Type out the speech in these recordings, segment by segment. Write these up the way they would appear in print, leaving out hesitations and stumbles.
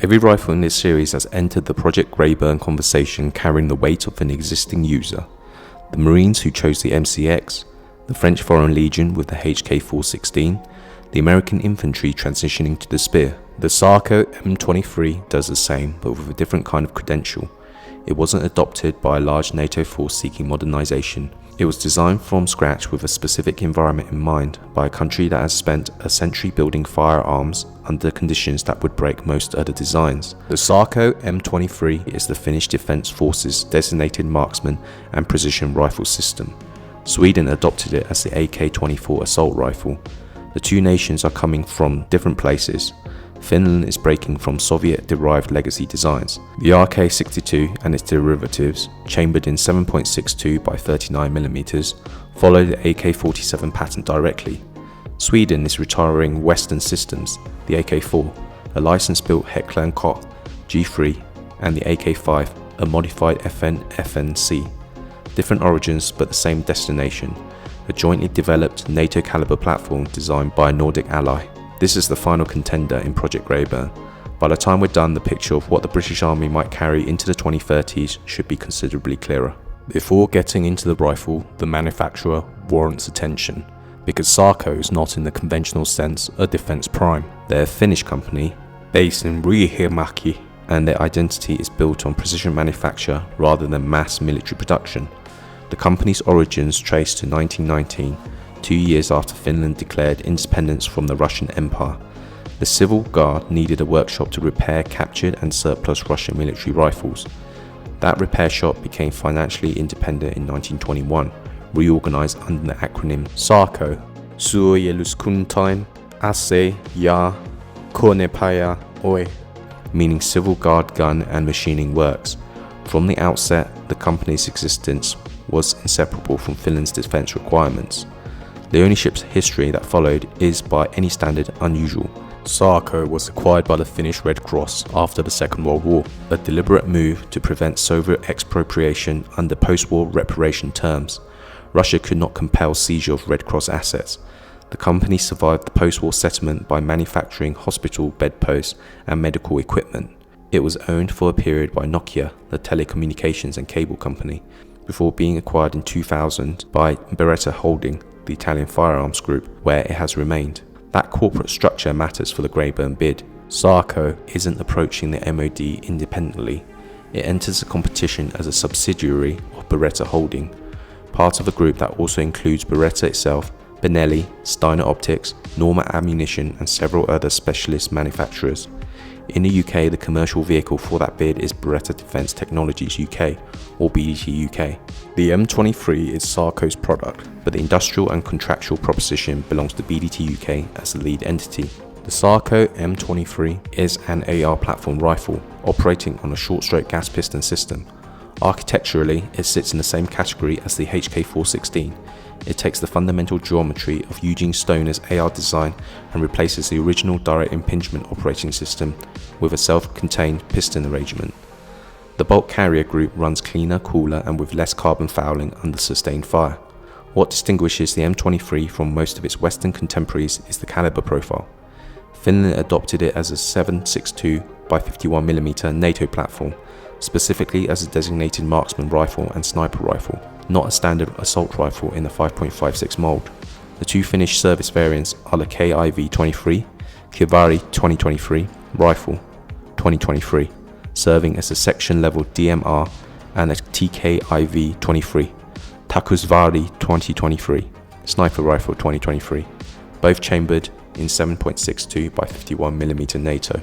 Every rifle in this series has entered the Project Grayburn conversation carrying the weight of an existing user. The Marines who chose the MCX, the French Foreign Legion with the HK416, the American infantry transitioning to the SPEAR. The Sako M23 does the same, but with a different kind of credential. It wasn't adopted by a large NATO force seeking modernization. It was designed from scratch with a specific environment in mind by a country that has spent a century building firearms under conditions that would break most other designs. The Sako M23 is the Finnish Defence Forces designated marksman and precision rifle system. Sweden adopted it as the AK-24 assault rifle. The two nations are coming from different places. Finland is breaking from Soviet-derived legacy designs. The RK62 and its derivatives, chambered in 7.62 by 39mm, follow the AK-47 pattern directly. Sweden is retiring Western systems, the AK-4, a license-built Heckler & Koch G3, and the AK-5, a modified FN-FNC. Different origins but the same destination, a jointly developed NATO caliber platform designed by a Nordic ally. This is the final contender in Project Grayburn. By the time we're done, the picture of what the British Army might carry into the 2030s should be considerably clearer. Before getting into the rifle, the manufacturer warrants attention, because SAKO is not in the conventional sense a defence prime. They're a Finnish company, based in Riihimäki, and their identity is built on precision manufacture rather than mass military production. The company's origins trace to 1919, 2 years after Finland declared independence from the Russian Empire. The Civil Guard needed a workshop to repair captured and surplus Russian military rifles. That repair shop became financially independent in 1921, reorganized under the acronym SAKO, Suojeluskuntain Ase ja Konepaja Oy, meaning Civil Guard Gun and Machining Works. From the outset, the company's existence was inseparable from Finland's defence requirements. The ownership's history that followed is, by any standard, unusual. SAKO was acquired by the Finnish Red Cross after the Second World War, a deliberate move to prevent Soviet expropriation under post-war reparation terms. Russia could not compel seizure of Red Cross assets. The company survived the post-war settlement by manufacturing hospital bedposts and medical equipment. It was owned for a period by Nokia, the telecommunications and cable company, before being acquired in 2000 by Beretta Holding, the Italian firearms group, where it has remained. That corporate structure matters for the Grayburn bid. SAKO isn't approaching the MOD independently. It enters the competition as a subsidiary of Beretta Holding, part of a group that also includes Beretta itself, Benelli, Steiner Optics, Norma Ammunition and several other specialist manufacturers. In the UK, the commercial vehicle for that bid is Beretta Defence Technologies UK, or BDT UK. The M23 is SAKO's product, but the industrial and contractual proposition belongs to BDT UK as the lead entity. The Sako M23 is an AR platform rifle, operating on a short-stroke gas piston system. Architecturally, it sits in the same category as the HK416. It takes the fundamental geometry of Eugene Stoner's AR design and replaces the original direct impingement operating system with a self-contained piston arrangement. The bolt carrier group runs cleaner, cooler and with less carbon fouling under sustained fire. What distinguishes the M23 from most of its Western contemporaries is the caliber profile. Finland adopted it as a 7.62 by 51mm NATO platform, specifically as a designated marksman rifle and sniper rifle, not a standard assault rifle in the 5.56 mold. The two Finnish service variants are the KIV-23, Kivari 2023, Rifle 2023, serving as a section level DMR, and a TKIV-23, Takusvari 2023, Sniper Rifle 2023, both chambered in 7.62 by 51mm NATO.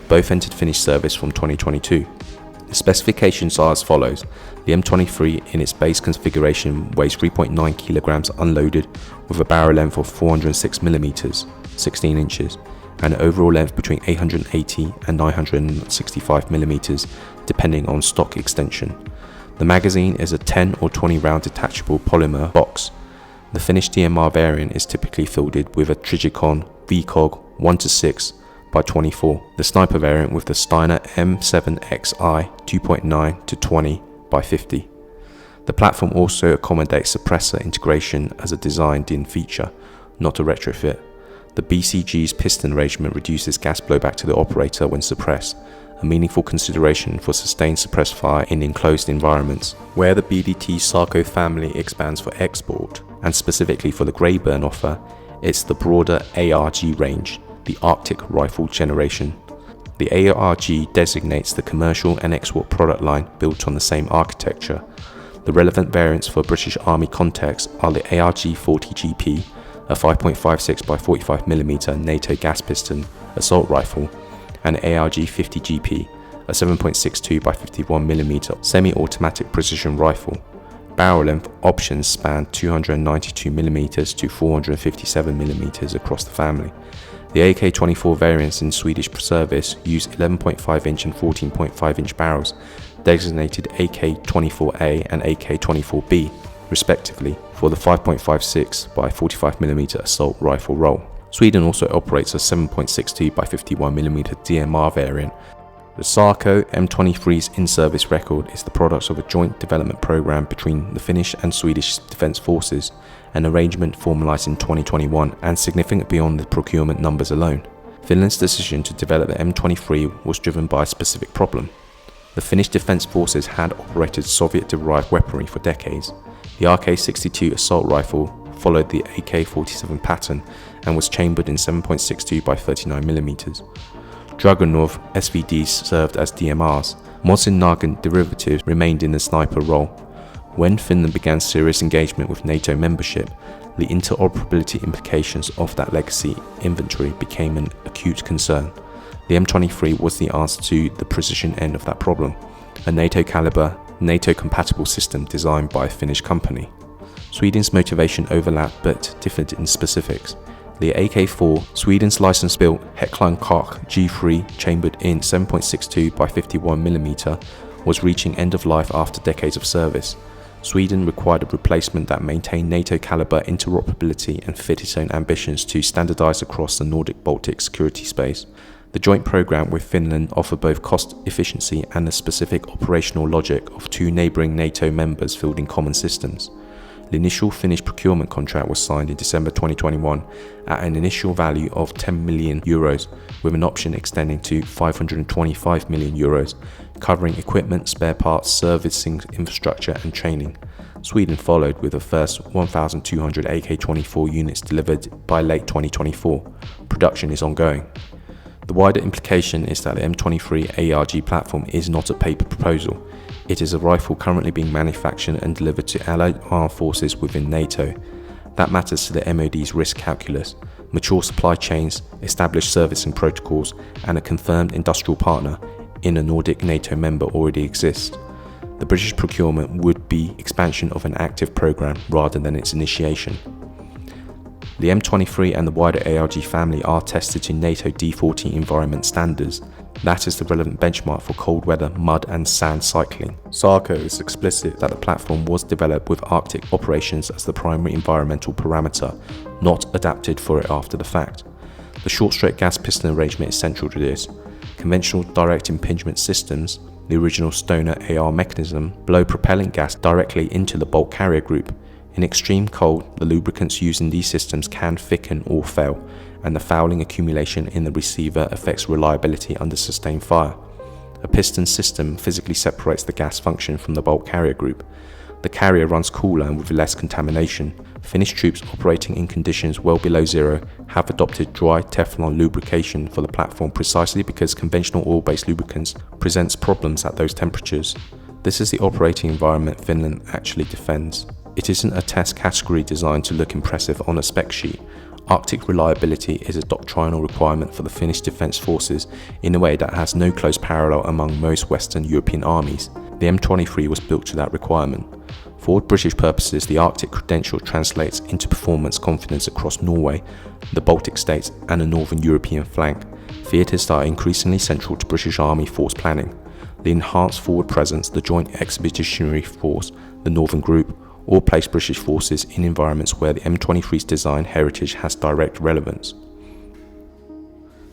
Both entered Finnish service from 2022. The specifications are as follows. The M23 in its base configuration weighs 3.9 kilograms unloaded with a barrel length of 406mm, 16 inches, and an overall length between 880 and 965mm depending on stock extension. The magazine is a 10 or 20 round detachable polymer box. The Finnish DMR variant is typically fielded with a Trigicon VCOG 1:6 by 24. The sniper variant with the Steiner M7XI 2.9 to 20 by 50. The platform also accommodates suppressor integration as a designed-in feature, not a retrofit. The BCG's piston arrangement reduces gas blowback to the operator when suppressed, a meaningful consideration for sustained suppressed fire in enclosed environments. Where the BDT SAKO family expands for export, and specifically for the Grayburn offer, it's the broader ARG range, the Arctic Rifle generation. The ARG designates the commercial and export product line built on the same architecture. The relevant variants for British Army context are the ARG 40GP, a 5.56 by 45mm NATO gas piston assault rifle, and ARG 50GP, a 7.62 by 51mm semi-automatic precision rifle. Barrel length options span 292mm to 457mm across the family. The AK-24 variants in Swedish service use 11.5-inch and 14.5-inch barrels, designated AK-24A and AK-24B, respectively, for the 5.56 by 45mm assault rifle role. Sweden also operates a 7.62 by 51mm DMR variant. The Sako M23's in-service record is the product of a joint development program between the Finnish and Swedish Defence Forces, an arrangement formalised in 2021 and significant beyond the procurement numbers alone. Finland's decision to develop the M23 was driven by a specific problem. The Finnish Defence Forces had operated Soviet-derived weaponry for decades. The RK-62 assault rifle followed the AK-47 pattern and was chambered in 7.62 by 39mm. Dragunov SVDs served as DMRs. Mosin Nagant derivatives remained in the sniper role. When Finland began serious engagement with NATO membership, the interoperability implications of that legacy inventory became an acute concern. The M23 was the answer to the precision end of that problem, a NATO-caliber, NATO-compatible system designed by a Finnish company. Sweden's motivation overlapped but differed in specifics. The AK-4, Sweden's license-built Heckline Koch G3 chambered in 7.62 by 51mm, was reaching end of life after decades of service. Sweden required a replacement that maintained NATO-caliber interoperability and fit its own ambitions to standardise across the Nordic-Baltic security space. The joint programme with Finland offered both cost efficiency and the specific operational logic of two neighbouring NATO members fielding common systems. The initial Finnish procurement contract was signed in December 2021 at an initial value of 10 million euros, with an option extending to 525 million euros, covering equipment, spare parts, servicing infrastructure and training. Sweden followed with the first 1,200 AK-24 units delivered by late 2024. Production is ongoing. The wider implication is that the M23 ARG platform is not a paper proposal. It is a rifle currently being manufactured and delivered to allied armed forces within NATO. That matters to the MOD's risk calculus. Mature supply chains, established servicing protocols, and a confirmed industrial partner in a Nordic NATO member already exist. The British procurement would be expansion of an active program rather than its initiation. The M23 and the wider ARG family are tested to NATO D14 environment standards. That is the relevant benchmark for cold weather, mud and sand cycling. SAKO is explicit that the platform was developed with Arctic operations as the primary environmental parameter, not adapted for it after the fact. The short straight gas piston arrangement is central to this. Conventional direct impingement systems, the original Stoner AR mechanism, blow propellant gas directly into the bulk carrier group. In extreme cold, the lubricants used in these systems can thicken or fail, and the fouling accumulation in the receiver affects reliability under sustained fire. A piston system physically separates the gas function from the bulk carrier group. The carrier runs cooler and with less contamination. Finnish troops operating in conditions well below zero have adopted dry Teflon lubrication for the platform precisely because conventional oil-based lubricants presents problems at those temperatures. This is the operating environment Finland actually defends. It isn't a test category designed to look impressive on a spec sheet. Arctic reliability is a doctrinal requirement for the Finnish Defence Forces in a way that has no close parallel among most Western European armies. The M23 was built to that requirement. For British purposes, the Arctic credential translates into performance confidence across Norway, the Baltic states and the Northern European flank, theatres that are increasingly central to British Army force planning. The enhanced forward presence, the Joint Expeditionary Force, the Northern Group, all place British forces in environments where the M23's design heritage has direct relevance.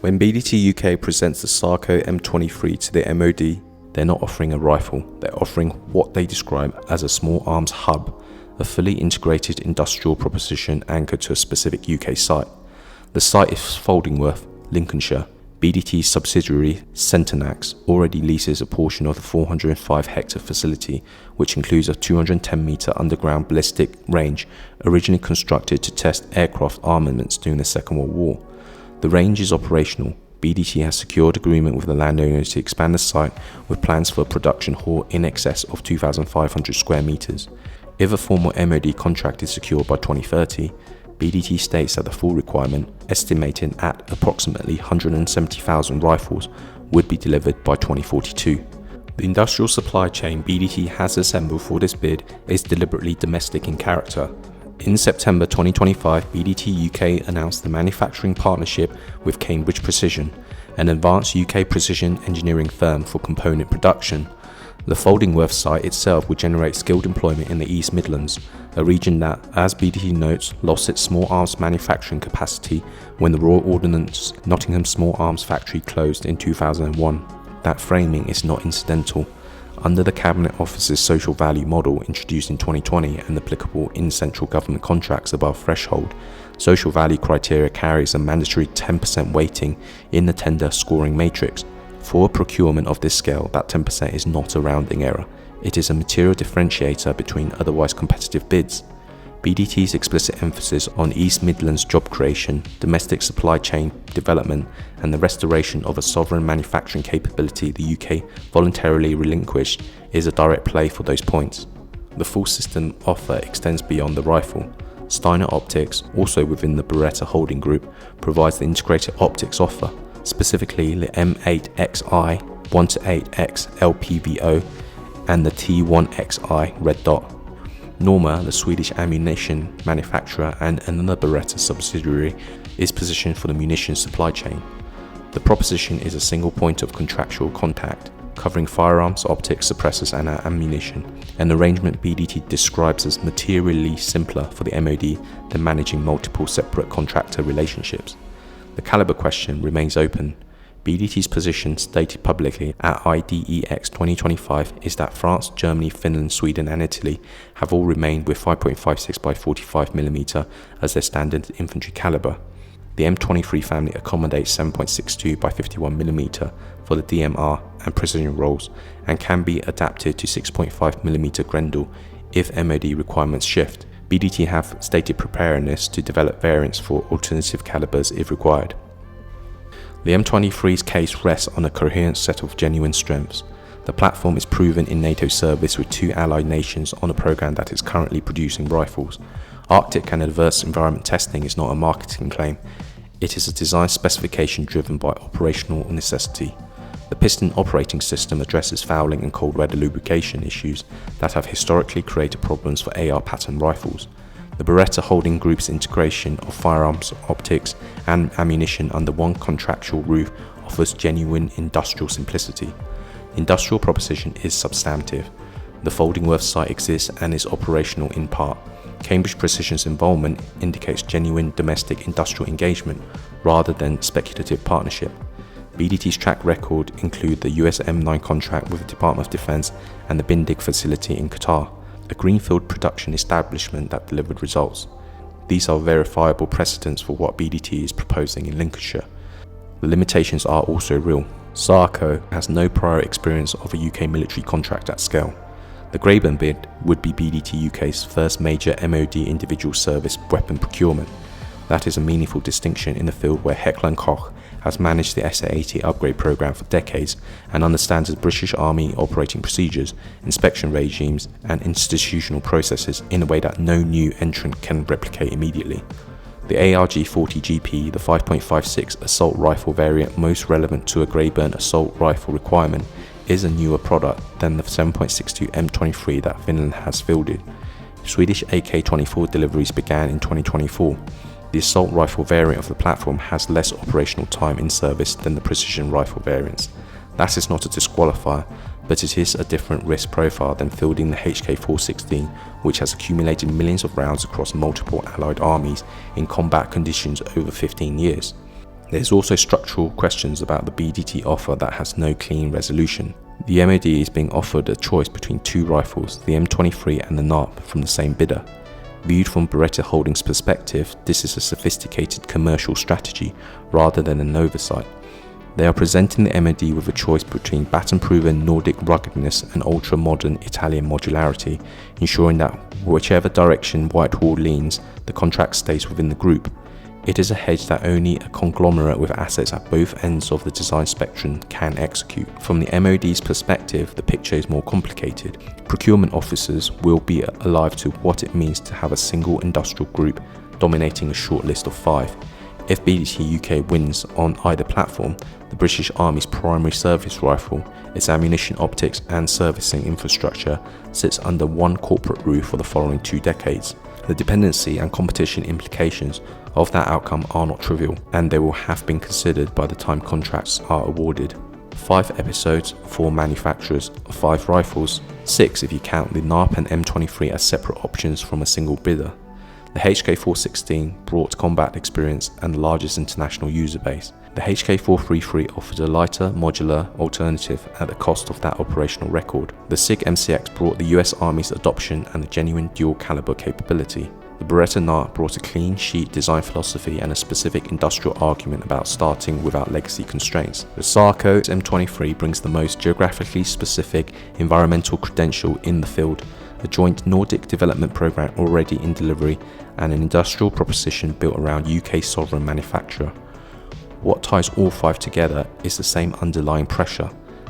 When BDT UK presents the Sako M23 to the MOD, they're not offering a rifle, they're offering what they describe as a small arms hub, a fully integrated industrial proposition anchored to a specific UK site. The site is Faldingworth, Lincolnshire. BDT's subsidiary Centenax already leases a portion of the 405-hectare facility, which includes a 210-metre underground ballistic range originally constructed to test aircraft armaments during the Second World War. The range is operational. BDT has secured agreement with the landowners to expand the site with plans for a production hall in excess of 2,500 square metres. If a formal MOD contract is secured by 2030, BDT states that the full requirement, estimated at approximately 170,000 rifles, would be delivered by 2042. The industrial supply chain BDT has assembled for this bid is deliberately domestic in character. In September 2025, BDT UK announced the manufacturing partnership with Cambridge Precision, an advanced UK precision engineering firm for component production. The Faldingworth site itself will generate skilled employment in the East Midlands, a region that, as BDT notes, lost its small arms manufacturing capacity when the Royal Ordnance Nottingham Small Arms Factory closed in 2001. That framing is not incidental. Under the Cabinet Office's social value model introduced in 2020 and applicable in central government contracts above threshold, social value criteria carries a mandatory 10% weighting in the tender scoring matrix. For a procurement of this scale, that 10% is not a rounding error. It is a material differentiator between otherwise competitive bids. BDT's explicit emphasis on East Midlands job creation, domestic supply chain development, and the restoration of a sovereign manufacturing capability the UK voluntarily relinquished is a direct play for those points. The full system offer extends beyond the rifle. Steiner Optics, also within the Beretta holding group, provides the integrated optics offer, specifically the M8XI 1-8X LPVO and the T1XI Red Dot. Norma, the Swedish ammunition manufacturer and another Beretta subsidiary, is positioned for the munitions supply chain. The proposition is a single point of contractual contact, covering firearms, optics, suppressors and ammunition, an arrangement BDT describes as materially simpler for the MOD than managing multiple separate contractor relationships. The calibre question remains open. BDT's position, stated publicly at IDEX 2025, is that France, Germany, Finland, Sweden and Italy have all remained with 5.56 by 45mm as their standard infantry calibre. The M23 family accommodates 7.62 by 51mm for the DMR and precision roles and can be adapted to 6.5mm Grendel if MOD requirements shift. BDT have stated preparedness to develop variants for alternative calibers if required. The M23's case rests on a coherent set of genuine strengths. The platform is proven in NATO service with 2 allied nations on a program that is currently producing rifles. Arctic and adverse environment testing is not a marketing claim. It is a design specification driven by operational necessity. The piston operating system addresses fouling and cold weather lubrication issues that have historically created problems for AR pattern rifles. The Beretta Holding Group's integration of firearms, optics and ammunition under one contractual roof offers genuine industrial simplicity. The industrial proposition is substantive. The Faldingworth site exists and is operational in part. Cambridge Precision's involvement indicates genuine domestic industrial engagement rather than speculative partnership. BDT's track record include the US M9 contract with the Department of Defence and the Bindig facility in Qatar, a greenfield production establishment that delivered results. These are verifiable precedents for what BDT is proposing in Lincolnshire. The limitations are also real. SAKO has no prior experience of a UK military contract at scale. The Grayburn bid would be BDT UK's first major MOD individual service weapon procurement. That is a meaningful distinction in the field where Heckler & Koch has managed the SA-80 upgrade program for decades and understands the British Army operating procedures, inspection regimes and institutional processes in a way that no new entrant can replicate immediately. The ARG-40GP, the 5.56 assault rifle variant most relevant to a Grayburn assault rifle requirement, is a newer product than the 7.62 M23 that Finland has fielded. Swedish AK-24 deliveries began in 2024. The assault rifle variant of the platform has less operational time in service than the precision rifle variants. That is not a disqualifier, but it is a different risk profile than fielding the HK-416, which has accumulated millions of rounds across multiple allied armies in combat conditions over 15 years. There is also structural questions about the BDT offer that has no clean resolution. The MOD is being offered a choice between 2 rifles, the M23 and the NARP, from the same bidder. Viewed from Beretta Holdings' perspective, this is a sophisticated commercial strategy rather than an oversight. They are presenting the MOD with a choice between baton-proven Nordic ruggedness and ultra-modern Italian modularity, ensuring that whichever direction Whitehall leans, the contract stays within the group. It is a hedge that only a conglomerate with assets at both ends of the design spectrum can execute. From the MOD's perspective, the picture is more complicated. Procurement officers will be alive to what it means to have a single industrial group dominating a short list of 5. If BDT UK wins on either platform, the British Army's primary service rifle, its ammunition optics and servicing infrastructure sits under one corporate roof for the following 2 decades. The dependency and competition implications of that outcome are not trivial, and they will have been considered by the time contracts are awarded. 5 episodes, 4 manufacturers, 5 rifles, 6 if you count the NARP and M23 as separate options from a single bidder. The HK416 brought combat experience and the largest international user base. The HK433 offered a lighter, modular alternative at the cost of that operational record. The SIG MCX brought the US Army's adoption and a genuine dual caliber capability. The Beretta NARP brought a clean sheet design philosophy and a specific industrial argument about starting without legacy constraints. The Sako M23 brings the most geographically specific environmental credential in the field, a joint Nordic development program already in delivery, and an industrial proposition built around UK sovereign manufacturer. What ties all 5 together is the same underlying pressure.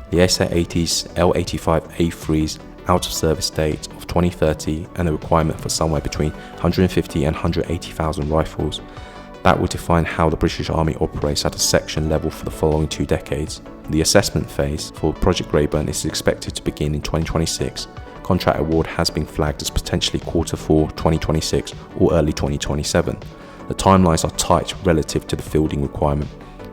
The SA-80's L85A3's out of service date of 2030 and a requirement for somewhere between 150 and 180,000 rifles. That will define how the British Army operates at a section level for the following 2 decades. The assessment phase for Project Grayburn is expected to begin in 2026. Contract award has been flagged as potentially Q4 2026 or early 2027. The timelines are tight relative to the fielding requirement,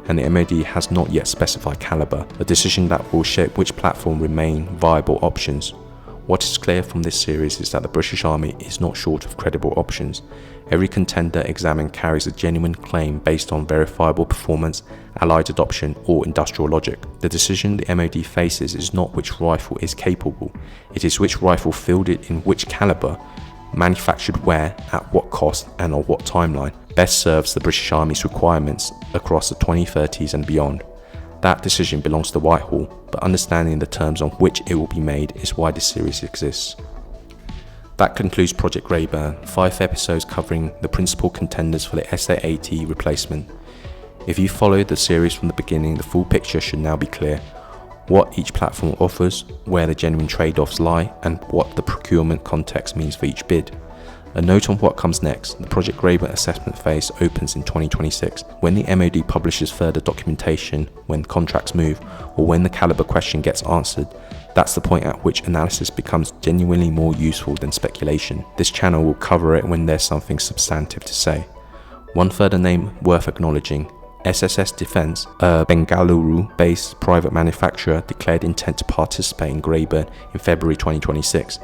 and the MOD has not yet specified caliber, a decision that will shape which platform remain viable options. What is clear from this series is that the British Army is not short of credible options. Every contender examined carries a genuine claim based on verifiable performance, allied adoption, or industrial logic. The decision the MOD faces is not which rifle is capable, it is which rifle fielded in which caliber, manufactured where, at what cost, and on what timeline, best serves the British Army's requirements across the 2030s and beyond. That decision belongs to Whitehall, but understanding the terms on which it will be made is why this series exists. That concludes Project Grayburn, 5 episodes covering the principal contenders for the SA-80 replacement. If you followed the series from the beginning, the full picture should now be clear. What each platform offers, where the genuine trade-offs lie, and what the procurement context means for each bid. A note on what comes next: the Project Grayburn assessment phase opens in 2026. When the MOD publishes further documentation, when contracts move, or when the caliber question gets answered, that's the point at which analysis becomes genuinely more useful than speculation. This channel will cover it when there's something substantive to say. One further name worth acknowledging: SSS Defence, a Bengaluru-based private manufacturer, declared intent to participate in Grayburn in February 2026.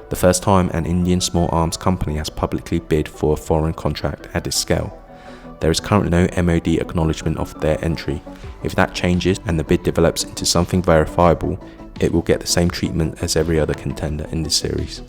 The first time an Indian small arms company has publicly bid for a foreign contract at this scale. There is currently no MOD acknowledgement of their entry. If that changes and the bid develops into something verifiable, it will get the same treatment as every other contender in this series.